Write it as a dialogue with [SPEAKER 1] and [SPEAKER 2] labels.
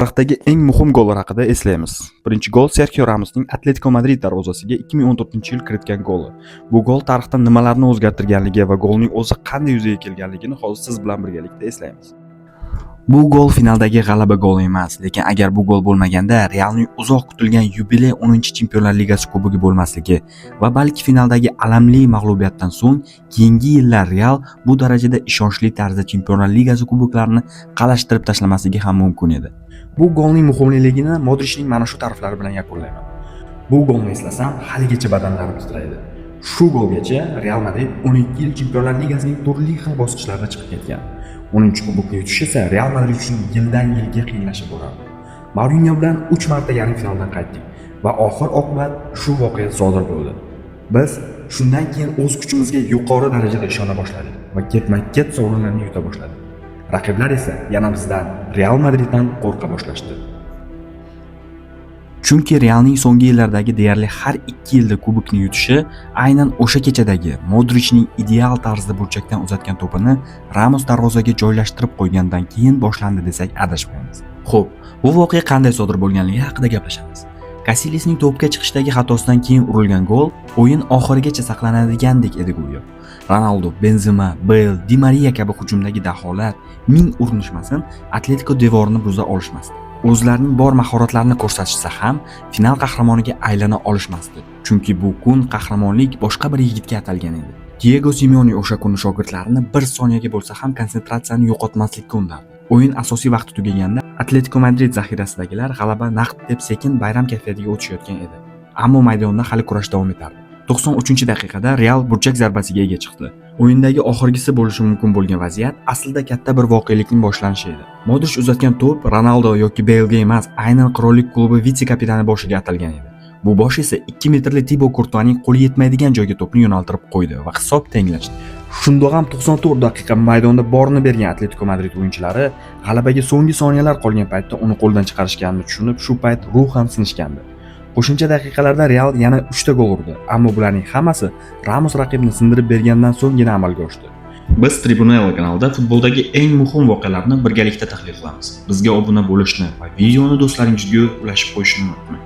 [SPEAKER 1] Tarixdagi eng muhim gol haqida eslaymiz. Birinchi gol Serxio Ramosning Atletico Madrid darvozasiga 2014-yil kiritgan goli. Bu gol tarixda nimalarni o'zgartirganligi va golning o'zi qanday yuzaga kelganligini hozir siz bilan birgalikda eslaymiz. Bu gol finaldagi g'alaba goli emas, lekin agar bu gol bo'lmaganda Realning uzoq kutilgan yubiley 10-Chempionlar Ligasi kubogi bo'lmasligi va balki finaldagi alamli mag'lubiyatdan so'ng keyingi yillar Real bu darajada ishonchli tarzda Chempionlar Ligasi kuboklarini qalashtirib tashlamasligi ham mumkin edi. Bu golning muhimligini Modrichning mana shu ta'riflari bilan yakunlayman. Bu golni eslasam, haligacha badanlarim titraydi. Shu golgacha Real Madrid 12 yil Chempionlar Ligasining turli xil bosqichlarida chiqib ketgan. 10-kubokni yutish esa Real Madrid uchun yildan-yilga qiyinlashib borardi. Mourinho bilan 3 marta yarim finaldan qaytdik va oxir-oqibat shu voqea sodir bo'ldi. Biz shundan keyin o'z kuchimizga yuqori darajada ishona boshladik va ketma-ket sovrinlarni yuta boshladik. Raqiblar esa yana bizdan, Real Madriddan qo'rqa boshlashdi. Chunki Realning so'nggi yillardagi deyarli har 2 yilda kubokni yutishi aynan o'sha kechadagi Modrichning ideal tarzda burchakdan uzatgan to'pini Ramos darvozaga joylashtirib qo'ygandan keyin boshlandi desak adashmaymiz. Xo'p, bu voqea qanday sodir bo'lganligi haqida gaplashamiz. Casillasning to'pga chiqishdagi xatosidan keyin urilgan gol o'yin oxirigacha saqlanadigandek edi go'yo. Ronaldo, Benzema, Bale, Di Maria kabi hujumdagi daholar ming urinishmasin Atletico devorini buza olishmasdi. O'zlarining bor mahoratlarini ko'rsatishsa ham final qahramoniga aylana olishmasdi. Chunki bu kun qahramonlik boshqa bir yigitga atalgan edi. Diego Simeone o'sha kuni shogirdlarini bir soniyaga bo'lsa ham konsentratsiyani yo'qotmaslikka undardi. O'yin asosiy vaqti tugaganda Atletico Madrid zaxirasidagilar g'alaba naqd deb sekin bayram kayfiyatiga o'tishayotgan edi. Ammo maydonda hali kurash davom etardi. 93-daqiqada Real burchak zarbasiga ega chiqdi. O'yindagi oxirgisi bo'lishi mumkin bo'lgan vaziyat aslida katta bir voqelikning boshlanishi edi. Modric uzatgan to'p Ronaldo yoki Bale'ga emas, aynan Qirollik klubi vitse-kapitani boshiga atalgan edi. Bu bosh esa 2 metrli Thibaut Courtoisning qo'li yetmaydigan joyga to'pni yo'naltirib qo'ydi va hisob tenglashdi. Shundoq ham 94 daqiqa maydonda borini bergan Atletico Madrid o'yinchilari g'alabaga so'nggi soniyalar qolgan paytda uni qo'ldan chiqarishganini tushunib, shu payt ruhan sinishgandi. Qo'shimcha daqiqalarda Real yana 3 ta gol urdi, ammo bularning hammasi Ramos raqibni sindirib bergandan so'nggina amalga oshdi. Biz Tribunal kanalida futboldagi eng muhim voqealarni birgalikda tahlil qilamiz. Bizga obuna bo'lishni va videoni do'stlaringizga ulashib qo'yishni unutmang.